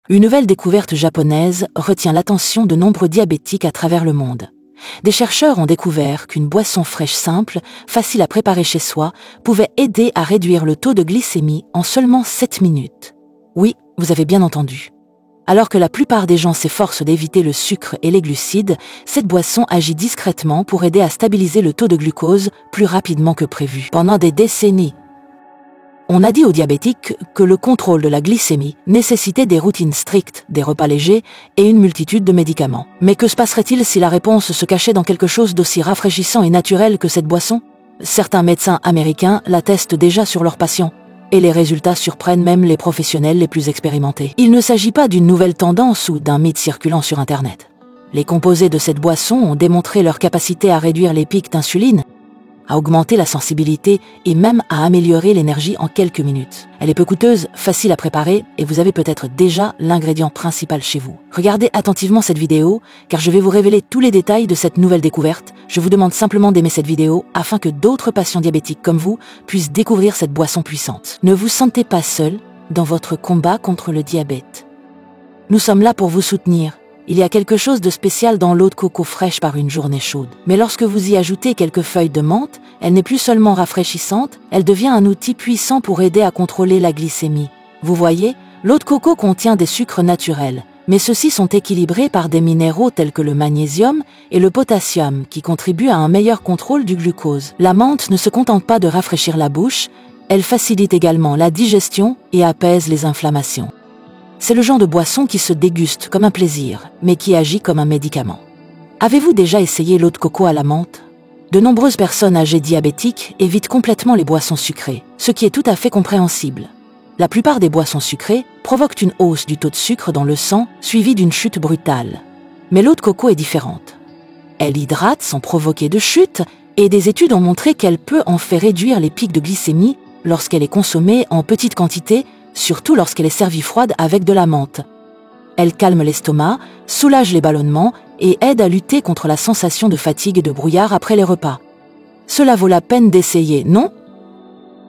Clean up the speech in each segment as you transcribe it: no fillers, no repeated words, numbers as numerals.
Une nouvelle découverte japonaise retient l'attention de nombreux diabétiques à travers le monde. Des chercheurs ont découvert qu'une boisson fraîche simple, facile à préparer chez soi, pouvait aider à réduire le taux de glycémie en seulement 7 minutes. Oui, vous avez bien entendu. Alors que la plupart des gens s'efforcent d'éviter le sucre et les glucides, cette boisson agit discrètement pour aider à stabiliser le taux de glucose plus rapidement que prévu. Pendant des décennies, on a dit aux diabétiques que le contrôle de la glycémie nécessitait des routines strictes, des repas légers et une multitude de médicaments. Mais que se passerait-il si la réponse se cachait dans quelque chose d'aussi rafraîchissant et naturel que cette boisson? Certains médecins américains la testent déjà sur leurs patients, et les résultats surprennent même les professionnels les plus expérimentés. Il ne s'agit pas d'une nouvelle tendance ou d'un mythe circulant sur Internet. Les composés de cette boisson ont démontré leur capacité à réduire les pics d'insuline, à augmenter la sensibilité et même à améliorer l'énergie en quelques minutes. Elle est peu coûteuse, facile à préparer et vous avez peut-être déjà l'ingrédient principal chez vous. Regardez attentivement cette vidéo car je vais vous révéler tous les détails de cette nouvelle découverte. Je vous demande simplement d'aimer cette vidéo afin que d'autres patients diabétiques comme vous puissent découvrir cette boisson puissante. Ne vous sentez pas seul dans votre combat contre le diabète. Nous sommes là pour vous soutenir. Il y a quelque chose de spécial dans l'eau de coco fraîche par une journée chaude. Mais lorsque vous y ajoutez quelques feuilles de menthe, elle n'est plus seulement rafraîchissante, elle devient un outil puissant pour aider à contrôler la glycémie. Vous voyez, l'eau de coco contient des sucres naturels, mais ceux-ci sont équilibrés par des minéraux tels que le magnésium et le potassium qui contribuent à un meilleur contrôle du glucose. La menthe ne se contente pas de rafraîchir la bouche, elle facilite également la digestion et apaise les inflammations. C'est le genre de boisson qui se déguste comme un plaisir, mais qui agit comme un médicament. Avez-vous déjà essayé l'eau de coco à la menthe? De nombreuses personnes âgées diabétiques évitent complètement les boissons sucrées, ce qui est tout à fait compréhensible. La plupart des boissons sucrées provoquent une hausse du taux de sucre dans le sang, suivie d'une chute brutale. Mais l'eau de coco est différente. Elle hydrate sans provoquer de chute, et des études ont montré qu'elle peut en faire réduire les pics de glycémie lorsqu'elle est consommée en petite quantité, surtout lorsqu'elle est servie froide avec de la menthe. Elle calme l'estomac, soulage les ballonnements et aide à lutter contre la sensation de fatigue et de brouillard après les repas. Cela vaut la peine d'essayer, non?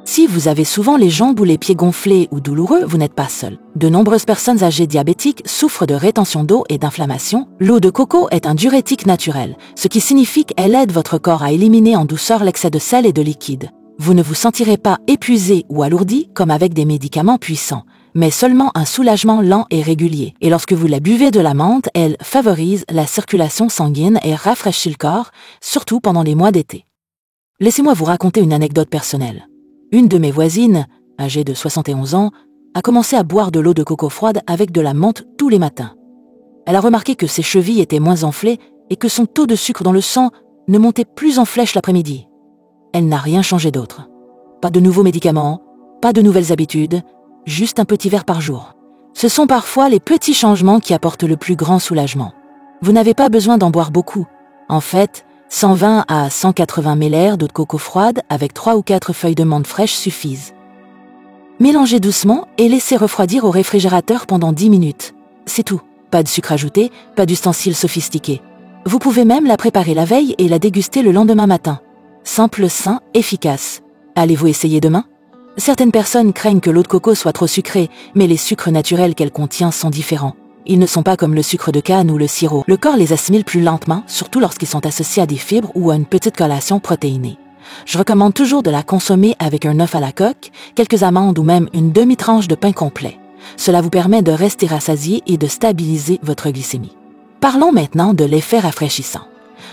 Si vous avez souvent les jambes ou les pieds gonflés ou douloureux, vous n'êtes pas seul. De nombreuses personnes âgées diabétiques souffrent de rétention d'eau et d'inflammation. L'eau de coco est un diurétique naturel, ce qui signifie qu'elle aide votre corps à éliminer en douceur l'excès de sel et de liquide. Vous ne vous sentirez pas épuisé ou alourdi comme avec des médicaments puissants, mais seulement un soulagement lent et régulier. Et lorsque vous la buvez de la menthe, elle favorise la circulation sanguine et rafraîchit le corps, surtout pendant les mois d'été. Laissez-moi vous raconter une anecdote personnelle. Une de mes voisines, âgée de 71 ans, a commencé à boire de l'eau de coco froide avec de la menthe tous les matins. Elle a remarqué que ses chevilles étaient moins enflées et que son taux de sucre dans le sang ne montait plus en flèche l'après-midi. Elle n'a rien changé d'autre. Pas de nouveaux médicaments, pas de nouvelles habitudes, juste un petit verre par jour. Ce sont parfois les petits changements qui apportent le plus grand soulagement. Vous n'avez pas besoin d'en boire beaucoup. En fait, 120 à 180 ml d'eau de coco froide avec 3 ou 4 feuilles de menthe fraîches suffisent. Mélangez doucement et laissez refroidir au réfrigérateur pendant 10 minutes. C'est tout. Pas de sucre ajouté, pas d'ustensiles sophistiqués. Vous pouvez même la préparer la veille et la déguster le lendemain matin. Simple, sain, efficace. Allez-vous essayer demain? Certaines personnes craignent que l'eau de coco soit trop sucrée, mais les sucres naturels qu'elle contient sont différents. Ils ne sont pas comme le sucre de canne ou le sirop. Le corps les assimile plus lentement, surtout lorsqu'ils sont associés à des fibres ou à une petite collation protéinée. Je recommande toujours de la consommer avec un œuf à la coque, quelques amandes ou même une demi-tranche de pain complet. Cela vous permet de rester rassasié et de stabiliser votre glycémie. Parlons maintenant de l'effet rafraîchissant.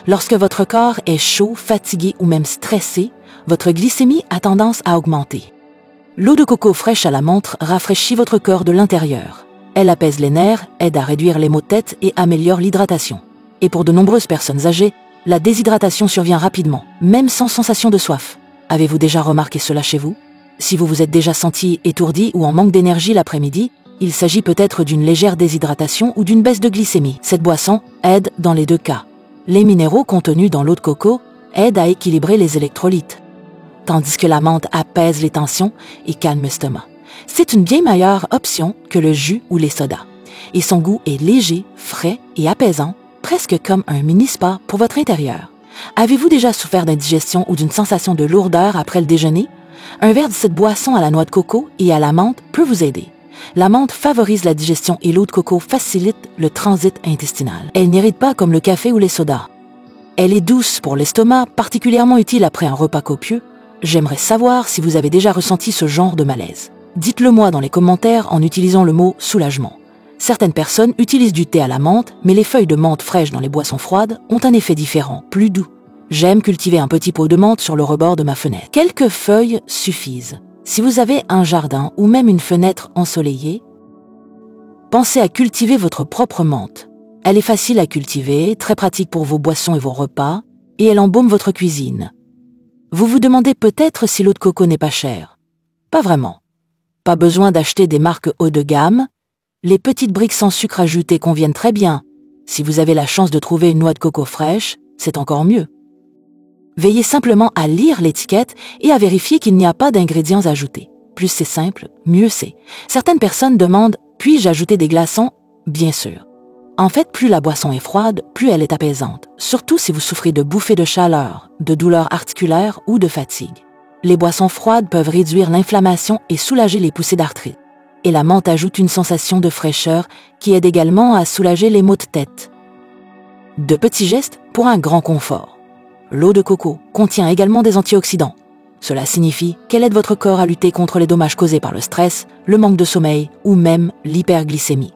Lorsque votre corps est chaud, fatigué ou même stressé, votre glycémie a tendance à augmenter. L'eau de coco fraîche à la menthe rafraîchit votre corps de l'intérieur. Elle apaise les nerfs, aide à réduire les maux de tête et améliore l'hydratation. Et pour de nombreuses personnes âgées, la déshydratation survient rapidement, même sans sensation de soif. Avez-vous déjà remarqué cela chez vous? Si vous vous êtes déjà senti étourdi ou en manque d'énergie l'après-midi, il s'agit peut-être d'une légère déshydratation ou d'une baisse de glycémie. Cette boisson aide dans les deux cas. Les minéraux contenus dans l'eau de coco aident à équilibrer les électrolytes, tandis que la menthe apaise les tensions et calme l'estomac. C'est une bien meilleure option que le jus ou les sodas. Et son goût est léger, frais et apaisant, presque comme un mini-spa pour votre intérieur. Avez-vous déjà souffert d'indigestion ou d'une sensation de lourdeur après le déjeuner? Un verre de cette boisson à la noix de coco et à la menthe peut vous aider. La menthe favorise la digestion et l'eau de coco facilite le transit intestinal. Elle n'irrite pas comme le café ou les sodas. Elle est douce pour l'estomac, particulièrement utile après un repas copieux. J'aimerais savoir si vous avez déjà ressenti ce genre de malaise. Dites-le moi dans les commentaires en utilisant le mot soulagement. Certaines personnes utilisent du thé à la menthe, mais les feuilles de menthe fraîches dans les boissons froides ont un effet différent, plus doux. J'aime cultiver un petit pot de menthe sur le rebord de ma fenêtre. Quelques feuilles suffisent. Si vous avez un jardin ou même une fenêtre ensoleillée, pensez à cultiver votre propre menthe. Elle est facile à cultiver, très pratique pour vos boissons et vos repas, et elle embaume votre cuisine. Vous vous demandez peut-être si l'eau de coco n'est pas chère. Pas vraiment. Pas besoin d'acheter des marques haut de gamme. Les petites briques sans sucre ajouté conviennent très bien. Si vous avez la chance de trouver une noix de coco fraîche, c'est encore mieux. Veillez simplement à lire l'étiquette et à vérifier qu'il n'y a pas d'ingrédients ajoutés. Plus c'est simple, mieux c'est. Certaines personnes demandent « puis-je ajouter des glaçons ?» Bien sûr. En fait, plus la boisson est froide, plus elle est apaisante, surtout si vous souffrez de bouffées de chaleur, de douleurs articulaires ou de fatigue. Les boissons froides peuvent réduire l'inflammation et soulager les poussées d'arthrite. Et la menthe ajoute une sensation de fraîcheur qui aide également à soulager les maux de tête. De petits gestes pour un grand confort. L'eau de coco contient également des antioxydants. Cela signifie qu'elle aide votre corps à lutter contre les dommages causés par le stress, le manque de sommeil ou même l'hyperglycémie.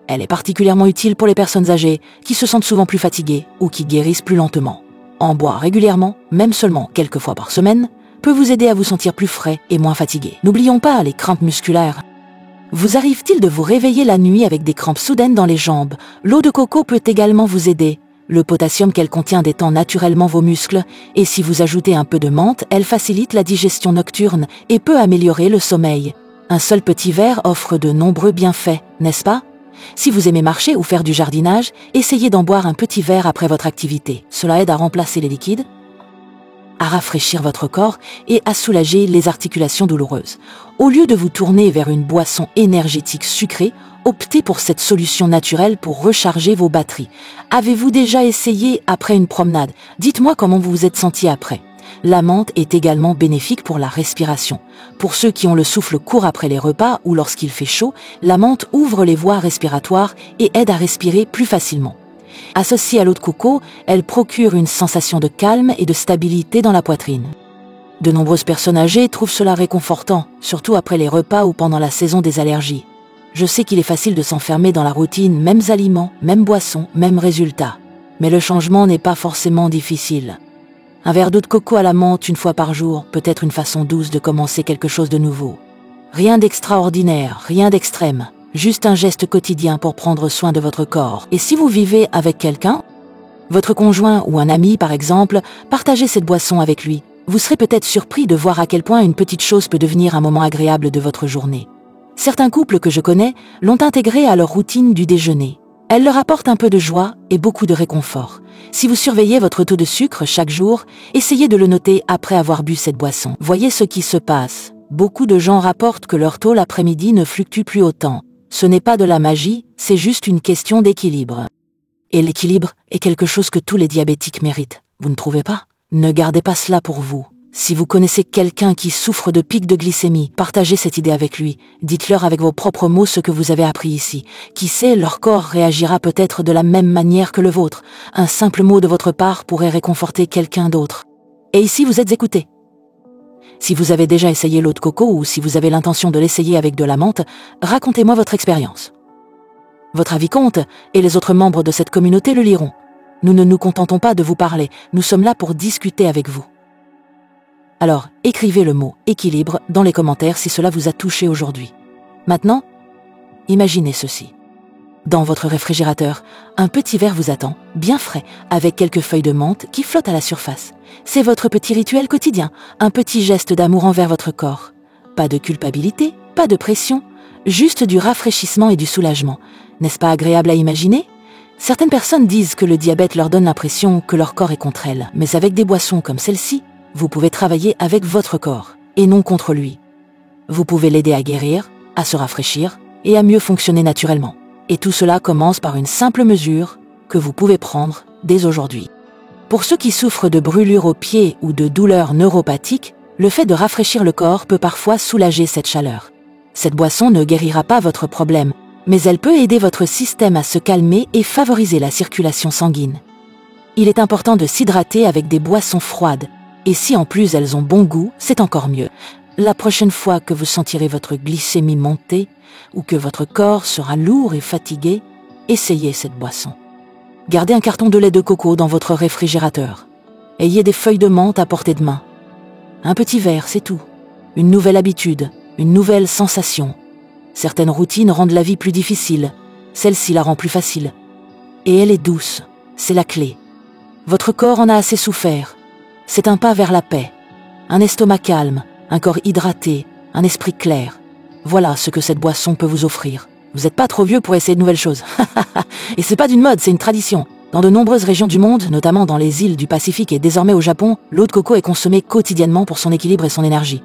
Elle est particulièrement utile pour les personnes âgées qui se sentent souvent plus fatiguées ou qui guérissent plus lentement. En boire régulièrement, même seulement quelques fois par semaine, peut vous aider à vous sentir plus frais et moins fatigué. N'oublions pas les crampes musculaires. Vous arrive-t-il de vous réveiller la nuit avec des crampes soudaines dans les jambes? L'eau de coco peut également vous aider. Le potassium qu'elle contient détend naturellement vos muscles et si vous ajoutez un peu de menthe, elle facilite la digestion nocturne et peut améliorer le sommeil. Un seul petit verre offre de nombreux bienfaits, n'est-ce pas? Si vous aimez marcher ou faire du jardinage, essayez d'en boire un petit verre après votre activité. Cela aide à remplacer les liquides, à rafraîchir votre corps et à soulager les articulations douloureuses. Au lieu de vous tourner vers une boisson énergétique sucrée, optez pour cette solution naturelle pour recharger vos batteries. Avez-vous déjà essayé après une promenade? Dites-moi comment vous vous êtes senti après. La menthe est également bénéfique pour la respiration. Pour ceux qui ont le souffle court après les repas ou lorsqu'il fait chaud, la menthe ouvre les voies respiratoires et aide à respirer plus facilement. Associée à l'eau de coco, elle procure une sensation de calme et de stabilité dans la poitrine. De nombreuses personnes âgées trouvent cela réconfortant, surtout après les repas ou pendant la saison des allergies. Je sais qu'il est facile de s'enfermer dans la routine, mêmes aliments, mêmes boissons, mêmes résultats. Mais le changement n'est pas forcément difficile. Un verre d'eau de coco à la menthe une fois par jour peut être une façon douce de commencer quelque chose de nouveau. Rien d'extraordinaire, rien d'extrême. Juste un geste quotidien pour prendre soin de votre corps. Et si vous vivez avec quelqu'un, votre conjoint ou un ami par exemple, partagez cette boisson avec lui. Vous serez peut-être surpris de voir à quel point une petite chose peut devenir un moment agréable de votre journée. Certains couples que je connais l'ont intégré à leur routine du déjeuner. Elle leur apporte un peu de joie et beaucoup de réconfort. Si vous surveillez votre taux de sucre chaque jour, essayez de le noter après avoir bu cette boisson. Voyez ce qui se passe. Beaucoup de gens rapportent que leur taux l'après-midi ne fluctue plus autant. Ce n'est pas de la magie, c'est juste une question d'équilibre. Et l'équilibre est quelque chose que tous les diabétiques méritent. Vous ne trouvez pas? Ne gardez pas cela pour vous. Si vous connaissez quelqu'un qui souffre de pics de glycémie, partagez cette idée avec lui. Dites-leur avec vos propres mots ce que vous avez appris ici. Qui sait, leur corps réagira peut-être de la même manière que le vôtre. Un simple mot de votre part pourrait réconforter quelqu'un d'autre. Et ici, vous êtes écouté. Si vous avez déjà essayé l'eau de coco ou si vous avez l'intention de l'essayer avec de la menthe, racontez-moi votre expérience. Votre avis compte et les autres membres de cette communauté le liront. Nous ne nous contentons pas de vous parler, nous sommes là pour discuter avec vous. Alors, écrivez le mot « équilibre » dans les commentaires si cela vous a touché aujourd'hui. Maintenant, imaginez ceci. Dans votre réfrigérateur, un petit verre vous attend, bien frais, avec quelques feuilles de menthe qui flottent à la surface. C'est votre petit rituel quotidien, un petit geste d'amour envers votre corps. Pas de culpabilité, pas de pression, juste du rafraîchissement et du soulagement. N'est-ce pas agréable à imaginer ? Certaines personnes disent que le diabète leur donne l'impression que leur corps est contre elles, mais avec des boissons comme celle-ci, vous pouvez travailler avec votre corps, et non contre lui. Vous pouvez l'aider à guérir, à se rafraîchir, et à mieux fonctionner naturellement. Et tout cela commence par une simple mesure que vous pouvez prendre dès aujourd'hui. Pour ceux qui souffrent de brûlures aux pieds ou de douleurs neuropathiques, le fait de rafraîchir le corps peut parfois soulager cette chaleur. Cette boisson ne guérira pas votre problème, mais elle peut aider votre système à se calmer et favoriser la circulation sanguine. Il est important de s'hydrater avec des boissons froides, et si en plus elles ont bon goût, c'est encore mieux. La prochaine fois que vous sentirez votre glycémie monter, ou que votre corps sera lourd et fatigué, essayez cette boisson. Gardez un carton de lait de coco dans votre réfrigérateur. Ayez des feuilles de menthe à portée de main. Un petit verre, c'est tout. Une nouvelle habitude, une nouvelle sensation. Certaines routines rendent la vie plus difficile. Celle-ci la rend plus facile. Et elle est douce. C'est la clé. Votre corps en a assez souffert. C'est un pas vers la paix. Un estomac calme, un corps hydraté, un esprit clair. Voilà ce que cette boisson peut vous offrir. Vous n'êtes pas trop vieux pour essayer de nouvelles choses. Et c'est pas d'une mode, c'est une tradition. Dans de nombreuses régions du monde, notamment dans les îles du Pacifique et désormais au Japon, l'eau de coco est consommée quotidiennement pour son équilibre et son énergie.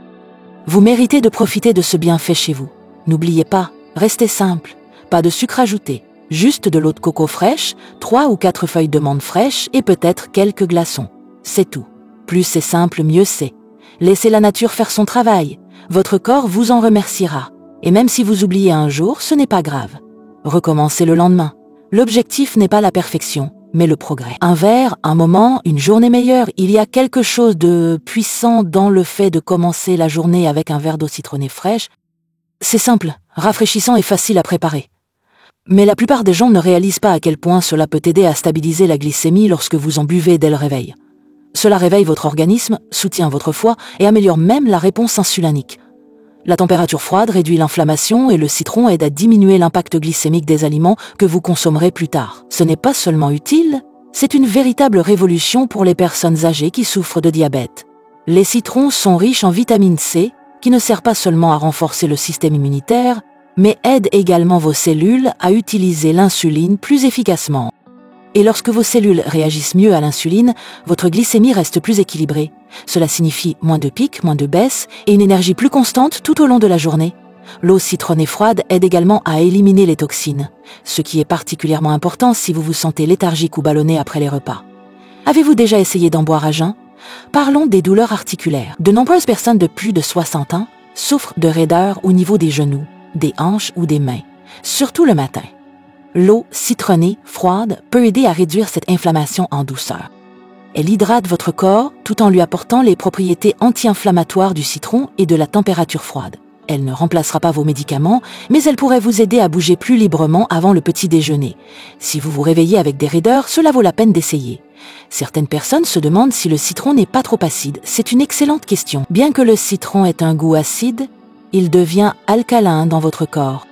Vous méritez de profiter de ce bienfait chez vous. N'oubliez pas, restez simple. Pas de sucre ajouté. Juste de l'eau de coco fraîche, 3 ou 4 feuilles de menthe fraîches et peut-être quelques glaçons. C'est tout. Plus c'est simple, mieux c'est. Laissez la nature faire son travail. Votre corps vous en remerciera. Et même si vous oubliez un jour, ce n'est pas grave. Recommencez le lendemain. L'objectif n'est pas la perfection, mais le progrès. Un verre, un moment, une journée meilleure. Il y a quelque chose de puissant dans le fait de commencer la journée avec un verre d'eau citronnée fraîche. C'est simple, rafraîchissant et facile à préparer. Mais la plupart des gens ne réalisent pas à quel point cela peut aider à stabiliser la glycémie lorsque vous en buvez dès le réveil. Cela réveille votre organisme, soutient votre foie et améliore même la réponse insulinique. La température froide réduit l'inflammation et le citron aide à diminuer l'impact glycémique des aliments que vous consommerez plus tard. Ce n'est pas seulement utile, c'est une véritable révolution pour les personnes âgées qui souffrent de diabète. Les citrons sont riches en vitamine C, qui ne sert pas seulement à renforcer le système immunitaire, mais aide également vos cellules à utiliser l'insuline plus efficacement. Et lorsque vos cellules réagissent mieux à l'insuline, votre glycémie reste plus équilibrée. Cela signifie moins de pics, moins de baisses et une énergie plus constante tout au long de la journée. L'eau citronnée froide aide également à éliminer les toxines, ce qui est particulièrement important si vous vous sentez léthargique ou ballonné après les repas. Avez-vous déjà essayé d'en boire à jeun? Parlons des douleurs articulaires. De nombreuses personnes de plus de 60 ans souffrent de raideurs au niveau des genoux, des hanches ou des mains, surtout le matin. L'eau citronnée, froide, peut aider à réduire cette inflammation en douceur. Elle hydrate votre corps tout en lui apportant les propriétés anti-inflammatoires du citron et de la température froide. Elle ne remplacera pas vos médicaments, mais elle pourrait vous aider à bouger plus librement avant le petit déjeuner. Si vous vous réveillez avec des raideurs, cela vaut la peine d'essayer. Certaines personnes se demandent si le citron n'est pas trop acide. C'est une excellente question. Bien que le citron ait un goût acide, il devient alcalin dans votre corps.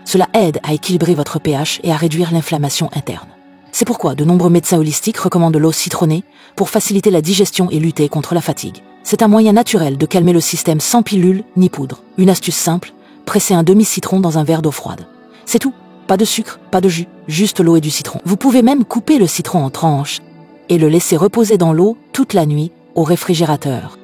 Cela aide à équilibrer votre pH et à réduire l'inflammation interne. C'est pourquoi de nombreux médecins holistiques recommandent l'eau citronnée pour faciliter la digestion et lutter contre la fatigue. C'est un moyen naturel de calmer le système sans pilule ni poudre. Une astuce simple, pressez un demi-citron dans un verre d'eau froide. C'est tout, pas de sucre, pas de jus, juste l'eau et du citron. Vous pouvez même couper le citron en tranches et le laisser reposer dans l'eau toute la nuit au réfrigérateur.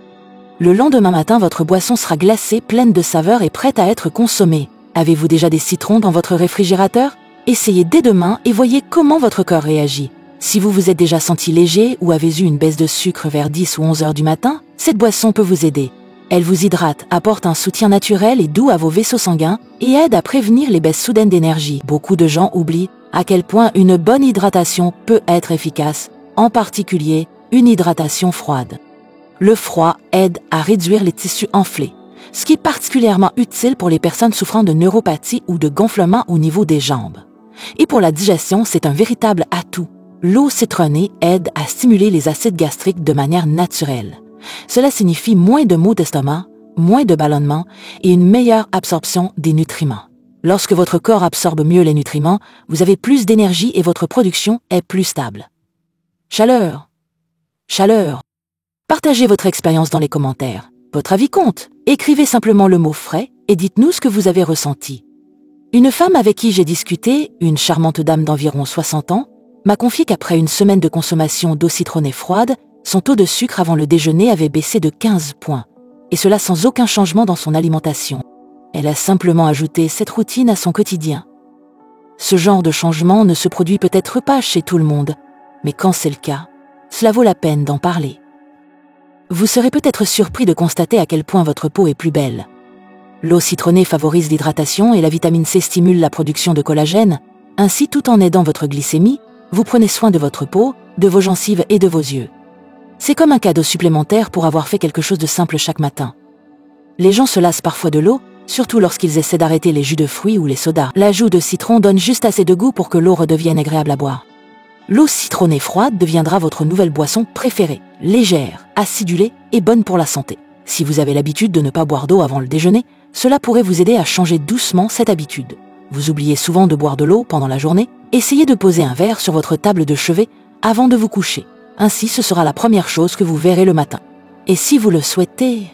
Le lendemain matin, votre boisson sera glacée, pleine de saveur et prête à être consommée. Avez-vous déjà des citrons dans votre réfrigérateur? Essayez dès demain et voyez comment votre corps réagit. Si vous vous êtes déjà senti léger ou avez eu une baisse de sucre vers 10 ou 11 heures du matin, cette boisson peut vous aider. Elle vous hydrate, apporte un soutien naturel et doux à vos vaisseaux sanguins et aide à prévenir les baisses soudaines d'énergie. Beaucoup de gens oublient à quel point une bonne hydratation peut être efficace, en particulier une hydratation froide. Le froid aide à réduire les tissus enflés, ce qui est particulièrement utile pour les personnes souffrant de neuropathie ou de gonflement au niveau des jambes. Et pour la digestion, c'est un véritable atout. L'eau citronnée aide à stimuler les acides gastriques de manière naturelle. Cela signifie moins de maux d'estomac, moins de ballonnement et une meilleure absorption des nutriments. Lorsque votre corps absorbe mieux les nutriments, vous avez plus d'énergie et votre production est plus stable. Chaleur. Chaleur. Partagez votre expérience dans les commentaires. Votre avis compte. Écrivez simplement le mot frais et dites-nous ce que vous avez ressenti. Une femme avec qui j'ai discuté, une charmante dame d'environ 60 ans, m'a confié qu'après une semaine de consommation d'eau citronnée froide, son taux de sucre avant le déjeuner avait baissé de 15 points, et cela sans aucun changement dans son alimentation. Elle a simplement ajouté cette routine à son quotidien. Ce genre de changement ne se produit peut-être pas chez tout le monde, mais quand c'est le cas, cela vaut la peine d'en parler. Vous serez peut-être surpris de constater à quel point votre peau est plus belle. L'eau citronnée favorise l'hydratation et la vitamine C stimule la production de collagène. Ainsi, tout en aidant votre glycémie, vous prenez soin de votre peau, de vos gencives et de vos yeux. C'est comme un cadeau supplémentaire pour avoir fait quelque chose de simple chaque matin. Les gens se lassent parfois de l'eau, surtout lorsqu'ils essaient d'arrêter les jus de fruits ou les sodas. L'ajout de citron donne juste assez de goût pour que l'eau redevienne agréable à boire. L'eau citronnée froide deviendra votre nouvelle boisson préférée, légère, acidulée et bonne pour la santé. Si vous avez l'habitude de ne pas boire d'eau avant le déjeuner, cela pourrait vous aider à changer doucement cette habitude. Vous oubliez souvent de boire de l'eau pendant la journée, essayez de poser un verre sur votre table de chevet avant de vous coucher. Ainsi, ce sera la première chose que vous verrez le matin. Et si vous le souhaitez,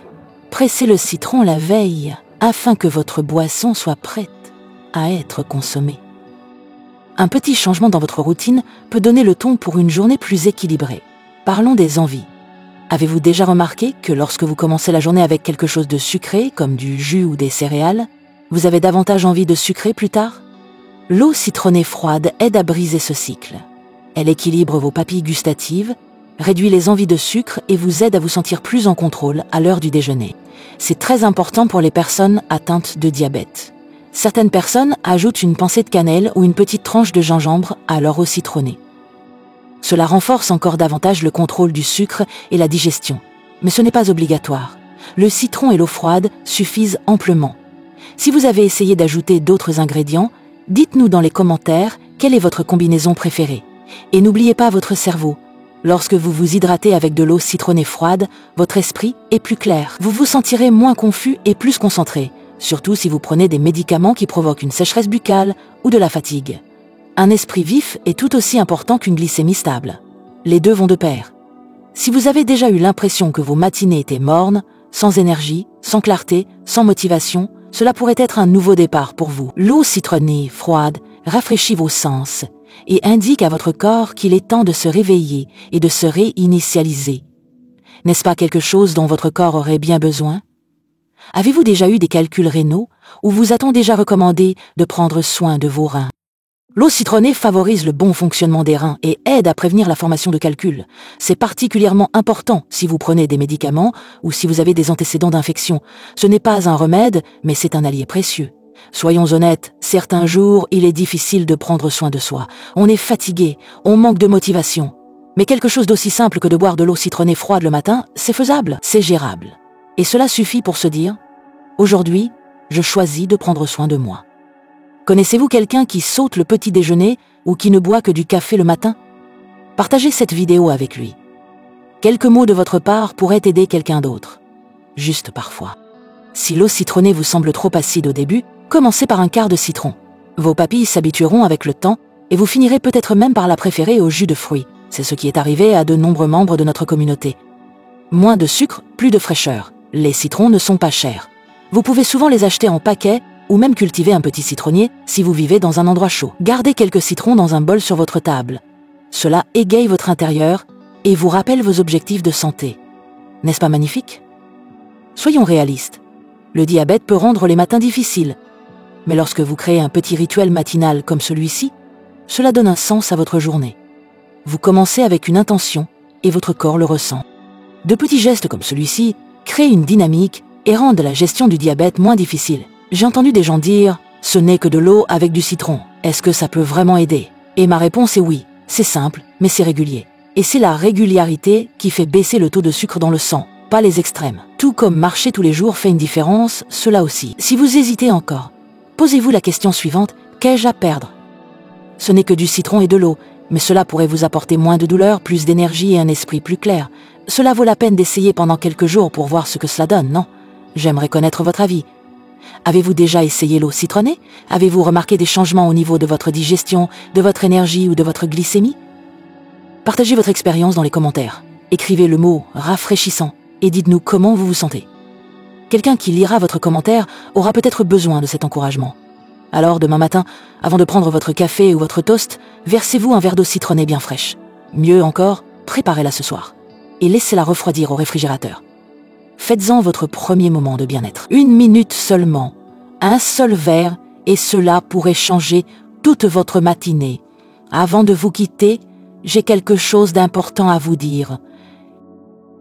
pressez le citron la veille afin que votre boisson soit prête à être consommée. Un petit changement dans votre routine peut donner le ton pour une journée plus équilibrée. Parlons des envies. Avez-vous déjà remarqué que lorsque vous commencez la journée avec quelque chose de sucré, comme du jus ou des céréales, vous avez davantage envie de sucrer plus tard? L'eau citronnée froide aide à briser ce cycle. Elle équilibre vos papilles gustatives, réduit les envies de sucre et vous aide à vous sentir plus en contrôle à l'heure du déjeuner. C'est très important pour les personnes atteintes de diabète. Certaines personnes ajoutent une pincée de cannelle ou une petite tranche de gingembre à leur eau citronnée. Cela renforce encore davantage le contrôle du sucre et la digestion. Mais ce n'est pas obligatoire. Le citron et l'eau froide suffisent amplement. Si vous avez essayé d'ajouter d'autres ingrédients, dites-nous dans les commentaires quelle est votre combinaison préférée. Et n'oubliez pas votre cerveau. Lorsque vous vous hydratez avec de l'eau citronnée froide, votre esprit est plus clair. Vous vous sentirez moins confus et plus concentré, surtout si vous prenez des médicaments qui provoquent une sécheresse buccale ou de la fatigue. Un esprit vif est tout aussi important qu'une glycémie stable. Les deux vont de pair. Si vous avez déjà eu l'impression que vos matinées étaient mornes, sans énergie, sans clarté, sans motivation, cela pourrait être un nouveau départ pour vous. L'eau citronnée froide rafraîchit vos sens et indique à votre corps qu'il est temps de se réveiller et de se réinitialiser. N'est-ce pas quelque chose dont votre corps aurait bien besoin? Avez-vous déjà eu des calculs rénaux ou vous a-t-on déjà recommandé de prendre soin de vos reins? L'eau citronnée favorise le bon fonctionnement des reins et aide à prévenir la formation de calculs. C'est particulièrement important si vous prenez des médicaments ou si vous avez des antécédents d'infection. Ce n'est pas un remède, mais c'est un allié précieux. Soyons honnêtes, certains jours, il est difficile de prendre soin de soi. On est fatigué, on manque de motivation. Mais quelque chose d'aussi simple que de boire de l'eau citronnée froide le matin, c'est faisable, c'est gérable. Et cela suffit pour se dire « Aujourd'hui, je choisis de prendre soin de moi ». Connaissez-vous quelqu'un qui saute le petit déjeuner ou qui ne boit que du café le matin? Partagez cette vidéo avec lui. Quelques mots de votre part pourraient aider quelqu'un d'autre. Juste parfois. Si l'eau citronnée vous semble trop acide au début, commencez par un quart de citron. Vos papilles s'habitueront avec le temps et vous finirez peut-être même par la préférer au jus de fruits. C'est ce qui est arrivé à de nombreux membres de notre communauté. Moins de sucre, plus de fraîcheur. Les citrons ne sont pas chers. Vous pouvez souvent les acheter en paquet ou même cultiver un petit citronnier si vous vivez dans un endroit chaud. Gardez quelques citrons dans un bol sur votre table. Cela égaye votre intérieur et vous rappelle vos objectifs de santé. N'est-ce pas magnifique? Soyons réalistes. Le diabète peut rendre les matins difficiles. Mais lorsque vous créez un petit rituel matinal comme celui-ci, cela donne un sens à votre journée. Vous commencez avec une intention et votre corps le ressent. De petits gestes comme celui-ci créent une dynamique et rendent la gestion du diabète moins difficile. J'ai entendu des gens dire « ce n'est que de l'eau avec du citron, est-ce que ça peut vraiment aider ?» Et ma réponse est oui, c'est simple, mais c'est régulier. Et c'est la régularité qui fait baisser le taux de sucre dans le sang, pas les extrêmes. Tout comme marcher tous les jours fait une différence, cela aussi. Si vous hésitez encore, posez-vous la question suivante, qu'ai-je à perdre? Ce n'est que du citron et de l'eau, mais cela pourrait vous apporter moins de douleur, plus d'énergie et un esprit plus clair. Cela vaut la peine d'essayer pendant quelques jours pour voir ce que cela donne, non? J'aimerais connaître votre avis. Avez-vous déjà essayé l'eau citronnée? Avez-vous remarqué des changements au niveau de votre digestion, de votre énergie ou de votre glycémie? Partagez votre expérience dans les commentaires. Écrivez le mot « rafraîchissant » et dites-nous comment vous vous sentez. Quelqu'un qui lira votre commentaire aura peut-être besoin de cet encouragement. Alors, demain matin, avant de prendre votre café ou votre toast, versez-vous un verre d'eau citronnée bien fraîche. Mieux encore, préparez-la ce soir. Et laissez-la refroidir au réfrigérateur. Faites-en votre premier moment de bien-être. 1 minute seulement, un seul verre, et cela pourrait changer toute votre matinée. Avant de vous quitter, j'ai quelque chose d'important à vous dire.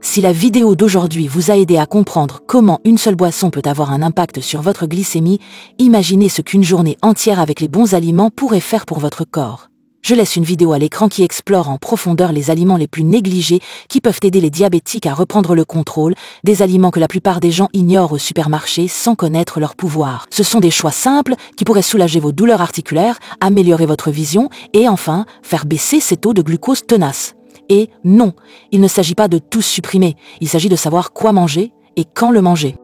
Si la vidéo d'aujourd'hui vous a aidé à comprendre comment une seule boisson peut avoir un impact sur votre glycémie, imaginez ce qu'une journée entière avec les bons aliments pourrait faire pour votre corps. Je laisse une vidéo à l'écran qui explore en profondeur les aliments les plus négligés qui peuvent aider les diabétiques à reprendre le contrôle, des aliments que la plupart des gens ignorent au supermarché sans connaître leur pouvoir. Ce sont des choix simples qui pourraient soulager vos douleurs articulaires, améliorer votre vision et enfin faire baisser ces taux de glucose tenaces. Et non, il ne s'agit pas de tout supprimer, il s'agit de savoir quoi manger et quand le manger.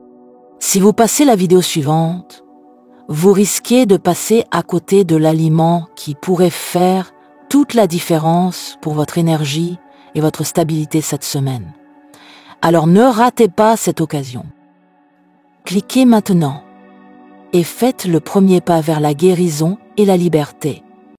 Si vous passez la vidéo suivante, vous risquez de passer à côté de l'aliment qui pourrait faire toute la différence pour votre énergie et votre stabilité cette semaine. Alors ne ratez pas cette occasion. Cliquez maintenant et faites le premier pas vers la guérison et la liberté.